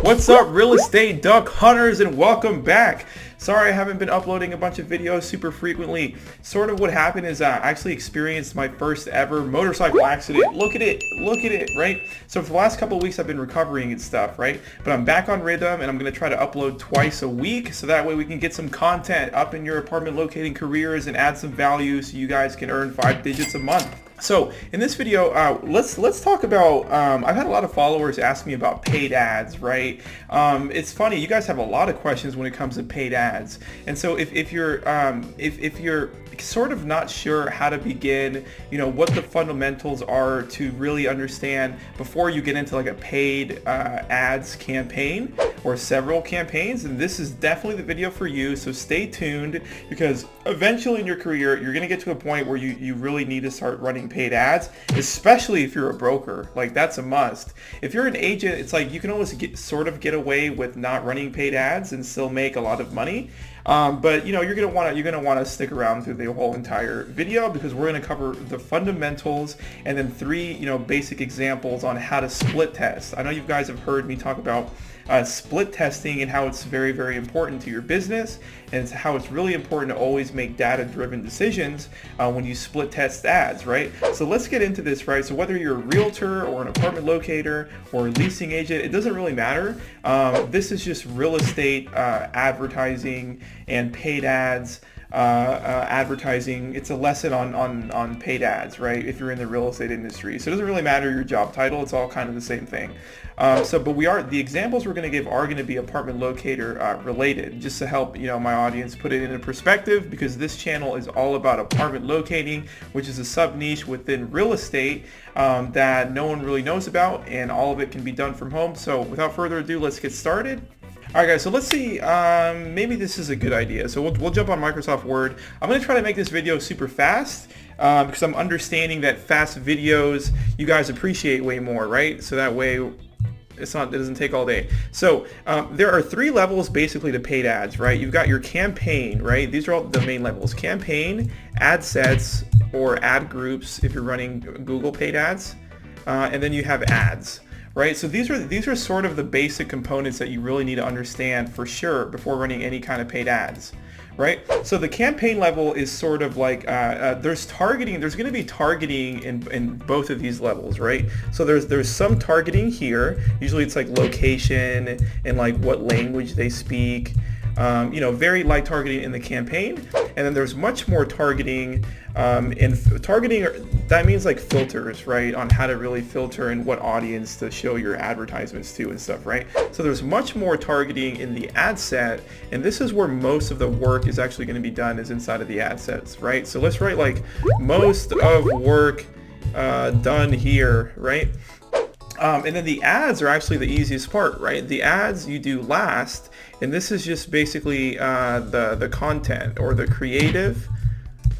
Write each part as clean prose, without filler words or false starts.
What's up, real estate duck hunters, and welcome back. Sorry I haven't been uploading a bunch of videos super frequently. Sort of what happened is I actually experienced my first ever motorcycle accident. Look at it, right? So for the last couple of weeks I've been recovering and stuff, right? But I'm back on rhythm and I'm going to try to upload twice a week so that way we can get some content up in your apartment locating careers and add some value so you guys can earn 5 digits a month. So in this video, let's talk about, I've had a lot of followers ask me about paid ads, right? It's funny, you guys have a lot of questions when it comes to paid ads. And so if you're sort of not sure how to begin, what the fundamentals are to really understand before you get into like a paid ads campaign or several campaigns, and this is definitely the video for you. So stay tuned, because eventually in your career you're going to get to a point where you really need to start running paid ads, especially if you're a broker. Like, that's a must. If you're an agent, it's like you can always get away with not running paid ads and still make a lot of money. But you're gonna want to stick around through the whole entire video, because we're going to cover the fundamentals and then 3 basic examples on how to split test. I know you guys have heard me talk about split testing and how it's very, very important to your business, and it's how it's really important to always make data-driven decisions when you split test ads, right? So let's get into this, right? So whether you're a realtor or an apartment locator or a leasing agent, it doesn't really matter. This is just real estate advertising and paid ads. Advertising. It's a lesson on paid ads, right? If you're in the real estate industry, so it doesn't really matter your job title. It's all kind of the same thing. But the examples we're going to give are going to be apartment locator related, just to help my audience put it into perspective, because this channel is all about apartment locating, which is a sub niche within real estate that no one really knows about, and all of it can be done from home. So without further ado, let's get started. Alright guys, so let's see, maybe this is a good idea. So we'll jump on Microsoft Word. I'm going to try to make this video super fast because I'm understanding that fast videos you guys appreciate way more, right? So that way it doesn't take all day. So there are 3 levels basically to paid ads, right? You've got your campaign, right? These are all the main levels: campaign, ad sets, or ad groups if you're running Google paid ads, and then you have ads. Right, so these are sort of the basic components that you really need to understand for sure before running any kind of paid ads, right? So the campaign level is sort of like there's targeting. There's going to be targeting in both of these levels, right? So there's some targeting here. Usually it's like location and like what language they speak. Very light targeting in the campaign, and then there's much more targeting that means like filters, right, on how to really filter and what audience to show your advertisements to and stuff, right? So there's much more targeting in the ad set, and this is where most of the work is actually going to be done, is inside of the ad sets, right? So let's write like most of work done here, right? And then the ads are actually the easiest part, right? The ads you do last, and this is just basically the content or the creative,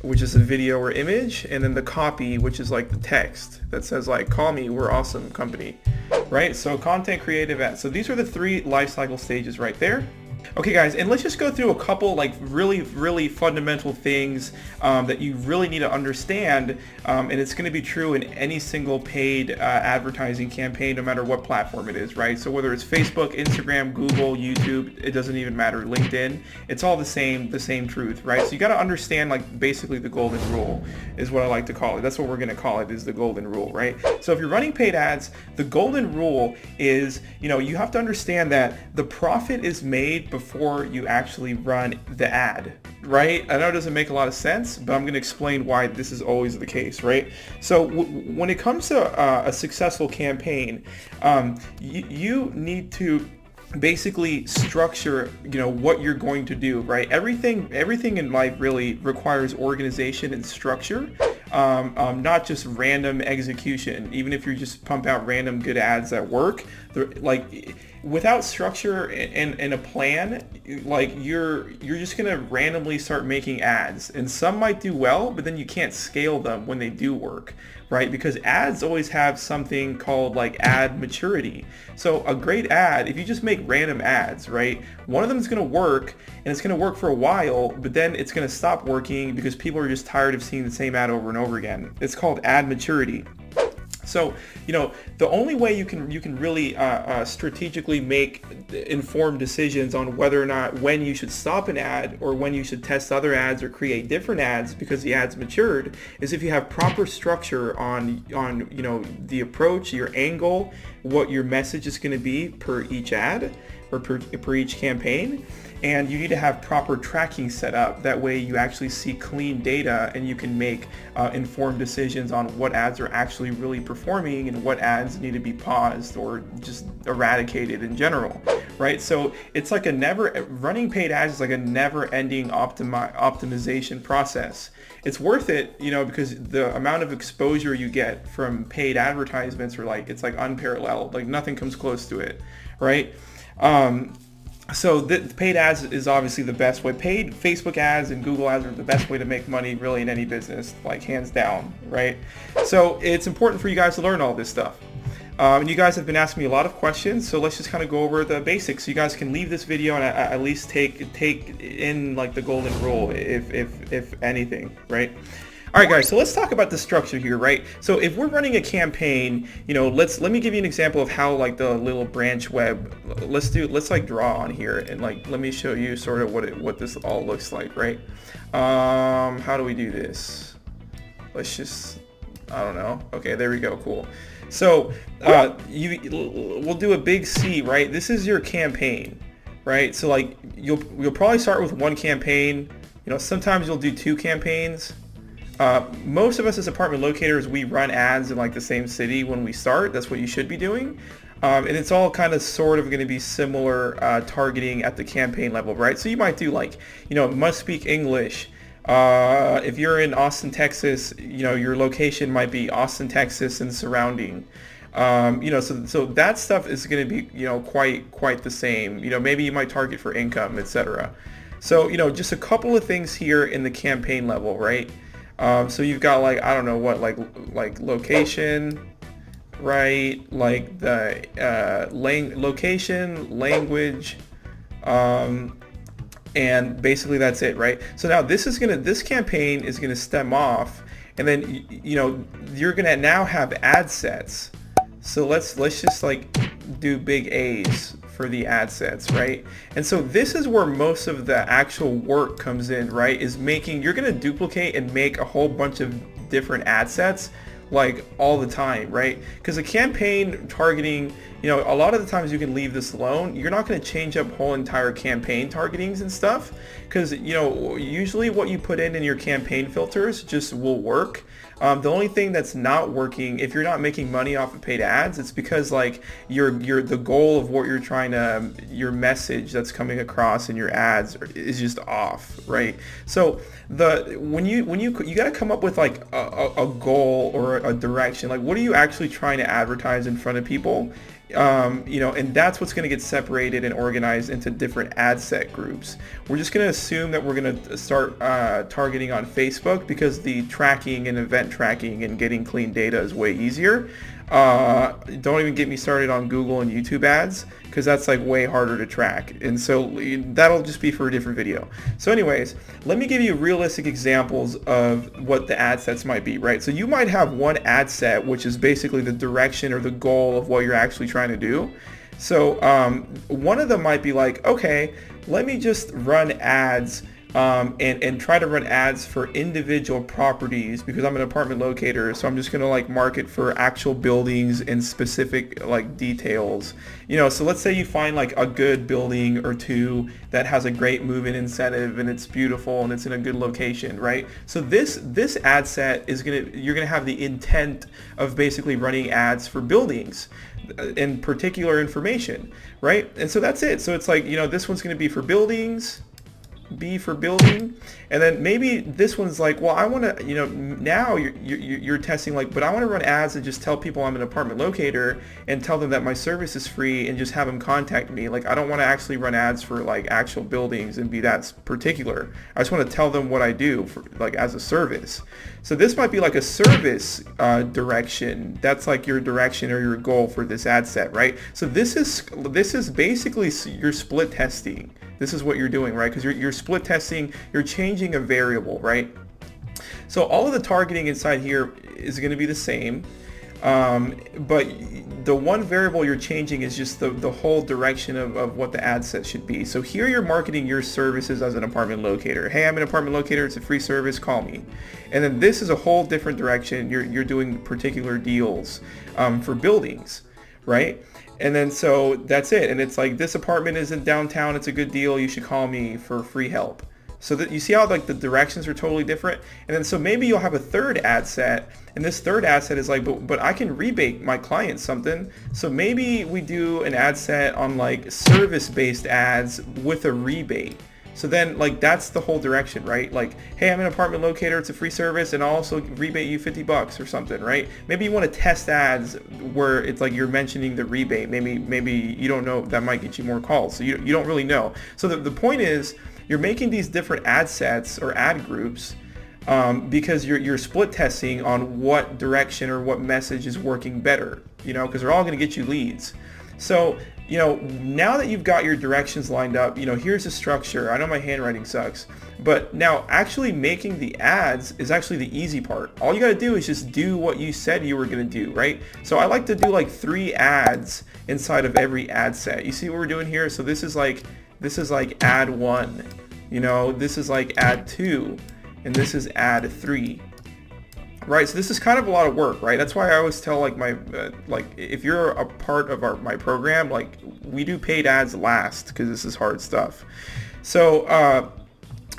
which is a video or image, and then the copy, which is like the text that says like, call me, we're awesome company, right? So content, creative, ads. So these are the 3 life cycle stages right there. Okay guys, and let's just go through a couple like really fundamental things that you really need to understand, and it's going to be true in any single paid advertising campaign, no matter what platform it is, right? So whether it's Facebook, Instagram, Google, YouTube, it doesn't even matter, LinkedIn, it's all the same truth, right? So you got to understand like basically the golden rule is what I like to call it. That's what we're going to call it, is the golden rule, right? So if you're running paid ads, the golden rule is, you have to understand that the profit is made before you actually run the ad, right? I know it doesn't make a lot of sense, but I'm going to explain why this is always the case, right? So when it comes to a successful campaign, you need to basically structure what you're going to do, right? Everything in life really requires organization and structure, not just random execution. Even if you just pump out random good ads that work, like without structure and a plan, like you're just gonna randomly start making ads, and some might do well, but then you can't scale them when they do work, right? Because ads always have something called like ad maturity. So a great ad, if you just make random ads, right, one of them is gonna work, and it's gonna work for a while, but then it's gonna stop working because people are just tired of seeing the same ad over and over again. It's called ad maturity. So, the only way you can really strategically make informed decisions on whether or not when you should stop an ad or when you should test other ads or create different ads because the ad's matured is if you have proper structure on the approach, your angle, what your message is going to be per each ad or per each campaign. And you need to have proper tracking set up. That way you actually see clean data and you can make informed decisions on what ads are actually really performing and what ads need to be paused or just eradicated in general, right? So it's like running paid ads is like a never-ending optimization process. It's worth it, because the amount of exposure you get from paid advertisements it's like unparalleled. Like nothing comes close to it, right? So the paid ads is obviously the best way. Paid Facebook ads and Google ads are the best way to make money really in any business, like hands down, right? So it's important for you guys to learn all this stuff. And you guys have been asking me a lot of questions, so let's just kind of go over the basics. You guys can leave this video and at least take in like the golden rule, if anything, right? All right, guys, so let's talk about the structure here, right? So if we're running a campaign, let me give you an example of how like the little branch web, let's like draw on here and like, let me show you sort of what this all looks like, right? How do we do this? Let's just, I don't know. Okay, there we go, cool. So we'll do a big C, right? This is your campaign, right? So like you'll probably start with one campaign. Sometimes you'll do two campaigns. Most of us as apartment locators, we run ads in like the same city when we start. That's what you should be doing. And it's all kind of sort of going to be similar targeting at the campaign level, right? So you might do like, must speak English. If you're in Austin, Texas, your location might be Austin, Texas and surrounding. So that stuff is going to be, quite the same. Maybe you might target for income, etc. So, just a couple of things here in the campaign level, right? So you've got like, I don't know what, like location, right? Like the location, language, and basically that's it, right? So now this campaign is gonna stem off, and then you're gonna now have ad sets. So let's just like do big A's for the ad sets, right? And so this is where most of the actual work comes in, right? You're gonna duplicate and make a whole bunch of different ad sets like all the time, right? Because a campaign targeting, a lot of the times you can leave this alone. You're not going to change up whole entire campaign targetings and stuff because, usually what you put in your campaign filters just will work. The only thing that's not working, if you're not making money off of paid ads, it's because like the goal of what you're trying to, your message that's coming across in your ads is just off, right? So you got to come up with like a goal or a direction. Like, what are you actually trying to advertise in front of people? And that's what's going to get separated and organized into different ad set groups. We're just going to assume that we're going to start targeting on Facebook because the tracking and event tracking and getting clean data is way easier. Don't even get me started on Google and YouTube ads because that's like way harder to track, and so that'll just be for a different video. So anyways, let me give you realistic examples of what the ad sets might be, right? So you might have one ad set which is basically the direction or the goal of what you're actually trying to do. So one of them might be like, okay, let me just run ads and try to run ads for individual properties because I'm an apartment locator, so I'm just gonna like market for actual buildings and specific like details. So let's say you find like a good building or two that has a great move-in incentive and it's beautiful and it's in a good location, right? So this ad set you're gonna have the intent of basically running ads for buildings and particular information, right? And so that's it. So it's like, this one's gonna be for buildings, B for building, and then maybe this one's like, well, I want to, now you're testing like, but I want to run ads and just tell people I'm an apartment locator and tell them that my service is free and just have them contact me. Like, I don't want to actually run ads for like actual buildings and be that particular. I just want to tell them what I do for like as a service. So this might be like a service direction. That's like your direction or your goal for this ad set, right? So this is basically your split testing. This is what you're doing, right? Because you're split testing, you're changing a variable, right? So all of the targeting inside here is going to be the same. But the one variable you're changing is just the whole direction of what the ad set should be. So here you're marketing your services as an apartment locator. Hey, I'm an apartment locator. It's a free service. Call me. And then this is a whole different direction. You're doing particular deals for buildings, right? And then so that's it. And it's like, this apartment is in downtown. It's a good deal. You should call me for free help. So that you see how like the directions are totally different. And then so maybe you'll have a third ad set, and this third ad set is like, but I can rebate my client something. So maybe we do an ad set on like service-based ads with a rebate. So then like that's the whole direction, right? Like, hey, I'm an apartment locator, it's a free service, and I'll also rebate you $50 or something, right? Maybe you want to test ads where it's like you're mentioning the rebate. Maybe you don't know, that might get you more calls. So you don't really know. So the point is, you're making these different ad sets or ad groups because you're split testing on what direction or what message is working better, because they're all going to get you leads. So, now that you've got your directions lined up, here's the structure. I know my handwriting sucks, but now actually making the ads is actually the easy part. All you got to do is just do what you said you were going to do, right? So I like to do like 3 ads inside of every ad set. You see what we're doing here? So this is like ad 1, this is like ad 2, and this is ad 3, right? So this is kind of a lot of work, right? That's why I always tell like my if you're a part of my program, like we do paid ads last because this is hard stuff. So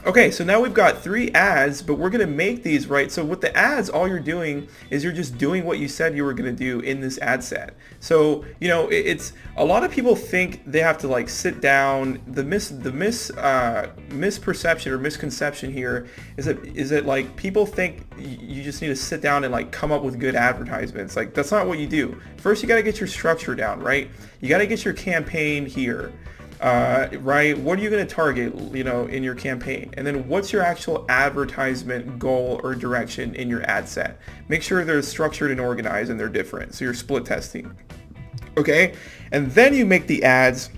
okay, so now we've got 3 ads, but we're going to make these, right? So with the ads, all you're doing is you're just doing what you said you were going to do in this ad set. So, it's a lot of people think they have to like sit down. The misperception or misconception here is that like people think you just need to sit down and like come up with good advertisements. Like that's not what you do. First, you got to get your structure down, right? You got to get your campaign here. Right? What are you going to target, in your campaign? And then what's your actual advertisement goal or direction in your ad set? Make sure they're structured and organized and they're different. So you're split testing. Okay? And then you make the ads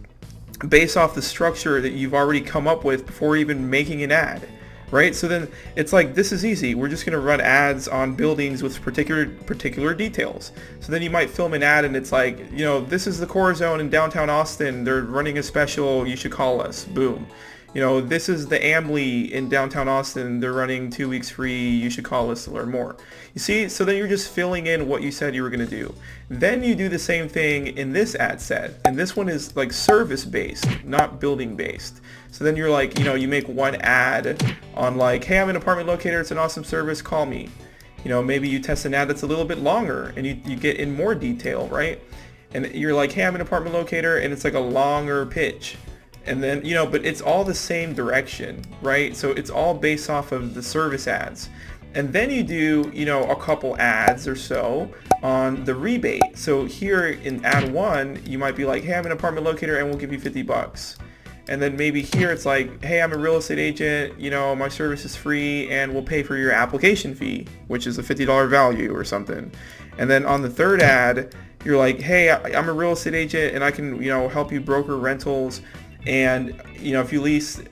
based off the structure that you've already come up with before even making an ad. Right? So then it's like, this is easy. We're just going to run ads on buildings with particular details. So then you might film an ad and it's like, this is the core zone in downtown Austin. They're running a special. You should call us. Boom. This is the Ambly in downtown Austin. They're running 2 weeks free. You should call us to learn more. You see? So then you're just filling in what you said you were going to do. Then you do the same thing in this ad set. And this one is like service-based, not building-based. So then you're like, you make one ad on like, hey, I'm an apartment locator. It's an awesome service. Call me. Maybe you test an ad that's a little bit longer and you get in more detail, right? And you're like, hey, I'm an apartment locator, and it's like a longer pitch. And then, but it's all the same direction, right? So it's all based off of the service ads. And then you do, a couple ads or so on the rebate. So here in ad 1, you might be like, hey, I'm an apartment locator and we'll give you $50. And then maybe here it's like, hey, I'm a real estate agent, my service is free and we'll pay for your application fee, which is a $50 value or something. And then on the third ad, you're like, hey, I'm a real estate agent and I can, help you broker rentals. And, if you lease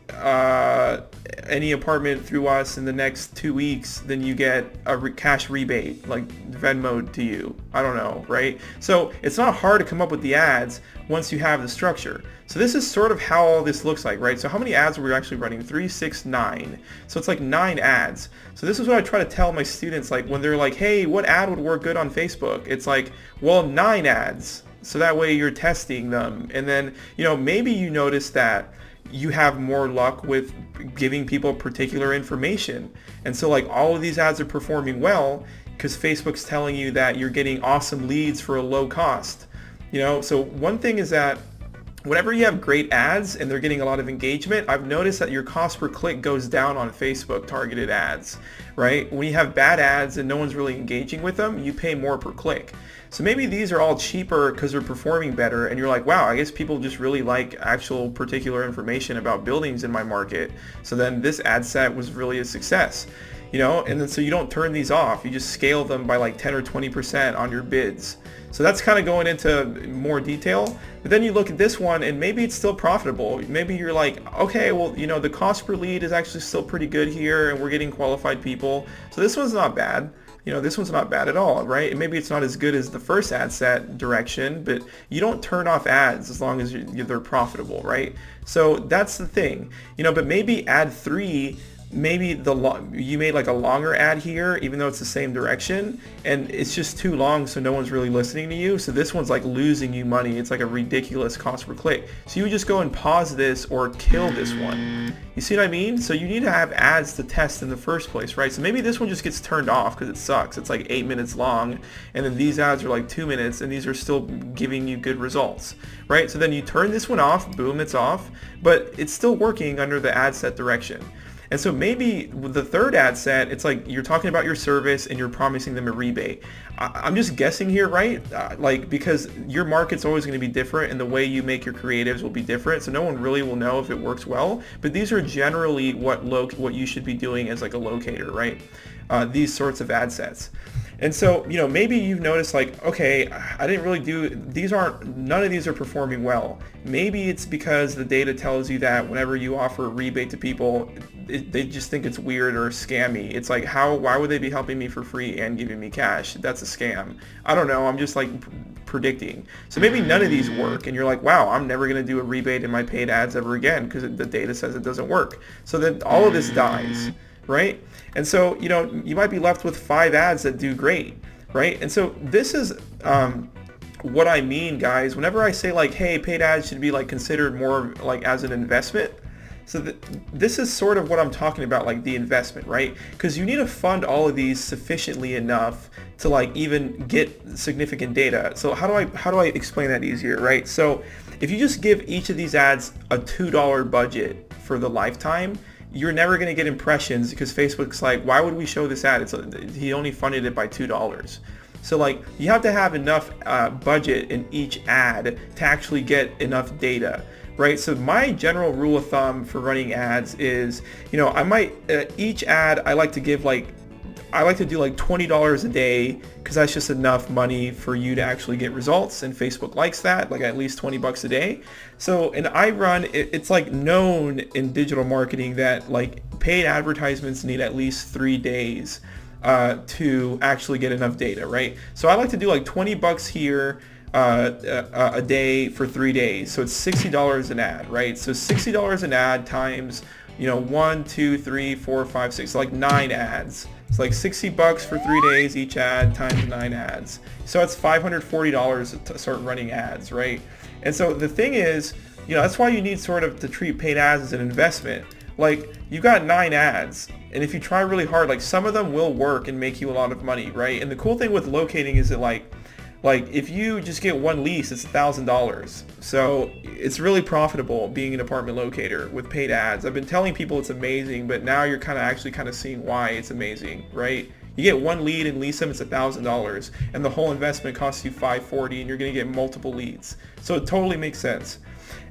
any apartment through us in the next 2 weeks, then you get a cash rebate, like Venmo to you. I don't know, right? So it's not hard to come up with the ads once you have the structure. So this is sort of how all this looks like, right? So how many ads were we actually running? 3, 6, 9. So it's like 9 ads. So this is what I try to tell my students, like when they're like, hey, what ad would work good on Facebook? It's like, well, 9 ads. So that way you're testing them. And then, maybe you notice that you have more luck with giving people particular information. And so like all of these ads are performing well because Facebook's telling you that you're getting awesome leads for a low cost. So one thing is that whenever you have great ads and they're getting a lot of engagement, I've noticed that your cost per click goes down on Facebook targeted ads, right? When you have bad ads and no one's really engaging with them, you pay more per click. So maybe these are all cheaper because they're performing better and you're like, wow, I guess people just really like actual particular information about buildings in my market. So then this ad set was really a success, and then so you don't turn these off. You just scale them by like 10 or 20% on your bids. So that's kind of going into more detail. But then you look at this one and maybe it's still profitable. Maybe you're like, okay, well, the cost per lead is actually still pretty good here and we're getting qualified people. So this one's not bad. you know, this one's not bad at all, right? And maybe it's not as good as the first ad set direction, but you don't turn off ads as long as they're profitable, right? So that's the thing, you know. But maybe ad 3, maybe you made like a longer ad here, even though it's the same direction, and it's just too long, so no one's really listening to you. So this one's like losing you money. It's like a ridiculous cost per click. So you would just go and pause this or kill this one. You see what I mean? So you need to have ads to test in the first place, right? So maybe this one just gets turned off because it sucks. It's like 8 minutes long, and then these ads are like 2 minutes, and these are still giving you good results, right? So then you turn this one off, boom, it's off, but it's still working under the ad set direction. And so maybe with the third ad set, it's like you're talking about your service and you're promising them a rebate. I'm just guessing here, right? Like, because your market's always going to be different and the way you make your creatives will be different. So no one really will know if it works well. But these are generally what you should be doing as like a locator, right? These sorts of ad sets. And so, you know, maybe you've noticed like, okay, I didn't really none of these are performing well. Maybe it's because the data tells you that whenever you offer a rebate to people, they just think it's weird or scammy. It's like, why would they be helping me for free and giving me cash? That's a scam. I don't know. I'm just like predicting. So maybe none of these work, and you're like, wow, I'm never going to do a rebate in my paid ads ever again because the data says it doesn't work. So then all of this dies, right? And so, you know, you might be left with 5 ads that do great, right? And so this is what I mean, guys. Whenever I say like, hey, paid ads should be like considered more like as an investment. So this is sort of what I'm talking about, like the investment, right? Because you need to fund all of these sufficiently enough to like even get significant data. So how do I explain that easier, right? So if you just give each of these ads a $2 budget for the lifetime, you're never going to get impressions because Facebook's like, why would we show this ad? He only funded it by $2. So like you have to have enough budget in each ad to actually get enough data, right? So my general rule of thumb for running ads is, you know, I might each ad I like to do like $20 a day because that's just enough money for you to actually get results, and Facebook likes that, like at least $20 a day. So, and I run, it's like known in digital marketing that like paid advertisements need at least 3 days to actually get enough data, right? So I like to do like $20 here a day for 3 days. So it's $60 an ad, right? So $60 an ad times, you know, 1, 2, 3, 4, 5, 6, so like 9 ads. It's like $60 for 3 days each ad times 9 ads. So it's $540 to start running ads, right? And so the thing is, you know, that's why you need sort of to treat paid ads as an investment. Like you got 9 ads, and if you try really hard, like some of them will work and make you a lot of money, right? And the cool thing with locating is that like if you just get one lease, it's $1,000. So it's really profitable being an apartment locator with paid ads. I've been telling people it's amazing, but now you're kind of seeing why it's amazing, right? You get one lead and lease them, it's $1,000, and the whole investment costs you $540, and you're going to get multiple leads. So it totally makes sense.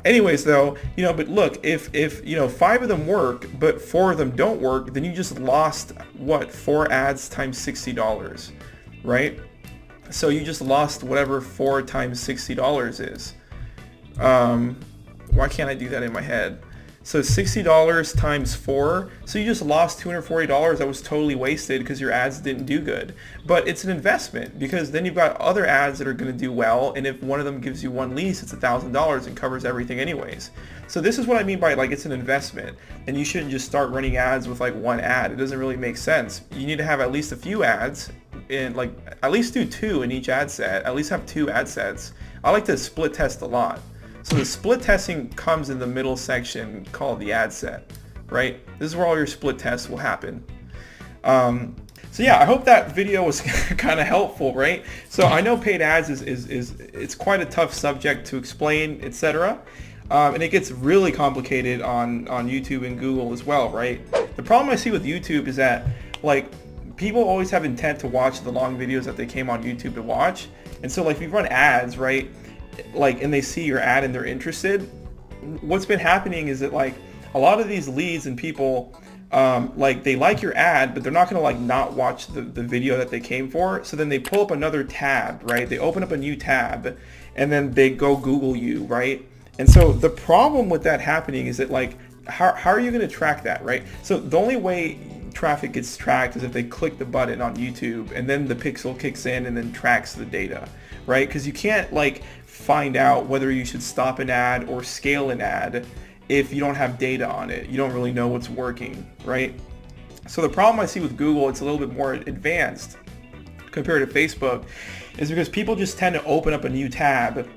Anyways, though, you know, but look, if you know 5 of them work, but 4 of them don't work, then you just lost what, 4 ads times $60, right? So you just lost whatever 4 times $60 is. Why can't I do that in my head? So $60 times 4. So you just lost $240 that was totally wasted because your ads didn't do good. But it's an investment because then you've got other ads that are going to do well. And if one of them gives you one lease, it's $1,000 and covers everything anyways. So this is what I mean by like it's an investment. And you shouldn't just start running ads with like one ad. It doesn't really make sense. You need to have at least a few ads. And like at least do 2 in each ad set. At least have 2 ad sets. I like to split test a lot. So the split testing comes in the middle section called the ad set, right? This is where all your split tests will happen. So yeah, I hope that video was kind of helpful, right? So I know paid ads is it's quite a tough subject to explain, etc. And it gets really complicated on YouTube and Google as well, right? The problem I see with YouTube is that like people always have intent to watch the long videos that they came on YouTube to watch. And so like if you run ads, right, like, and they see your ad and they're interested, what's been happening is that like a lot of these leads and people, like they like your ad, but they're not gonna like not watch the video that they came for. So then they pull up another tab, right? They open up a new tab and then they go Google you, right? And so the problem with that happening is that like, how are you gonna track that, right? So the only way traffic gets tracked is if they click the button on YouTube, and then the pixel kicks in and then tracks the data, right? Because you can't like find out whether you should stop an ad or scale an ad if you don't have data on it. You don't really know what's working, right? So the problem I see with Google, it's a little bit more advanced compared to Facebook, is because people just tend to open up a new tab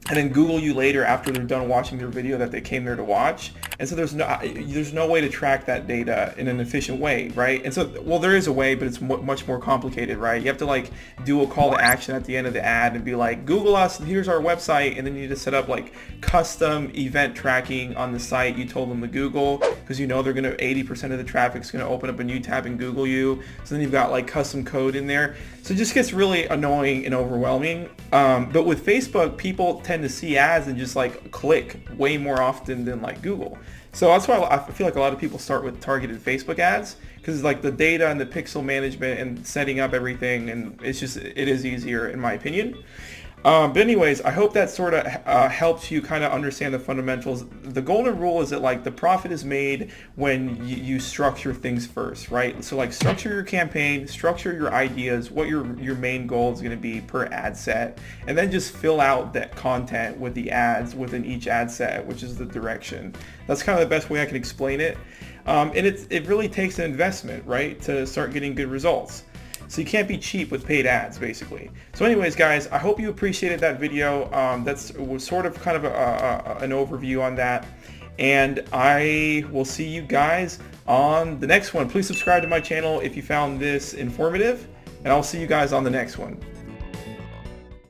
and then Google you later after they're done watching their video that they came there to watch. And so there's no way to track that data in an efficient way, right? And so, well, there is a way, but it's much more complicated, right? You have to like do a call to action at the end of the ad and be like, Google us, here's our website, and then you need to set up like custom event tracking on the site you told them to Google, because you know they're gonna 80% of the traffic's gonna open up a new tab and Google you. So then you've got like custom code in there. So it just gets really annoying and overwhelming. But with Facebook, people tend to see ads and just like click way more often than like Google. So that's why I feel like a lot of people start with targeted Facebook ads, because like the data and the pixel management and setting up everything, and it is easier in my opinion. But anyways, I hope that sort of helps you kind of understand the fundamentals. The golden rule is that like the profit is made when you structure things first, right? So like structure your campaign, structure your ideas, what your main goal is going to be per ad set, and then just fill out that content with the ads within each ad set, which is the direction. That's kind of the best way I can explain it. And it really takes an investment, right, to start getting good results. So you can't be cheap with paid ads, basically. So anyways, guys, I hope you appreciated that video. That's sort of kind of an overview on that. And I will see you guys on the next one. Please subscribe to my channel if you found this informative, and I'll see you guys on the next one.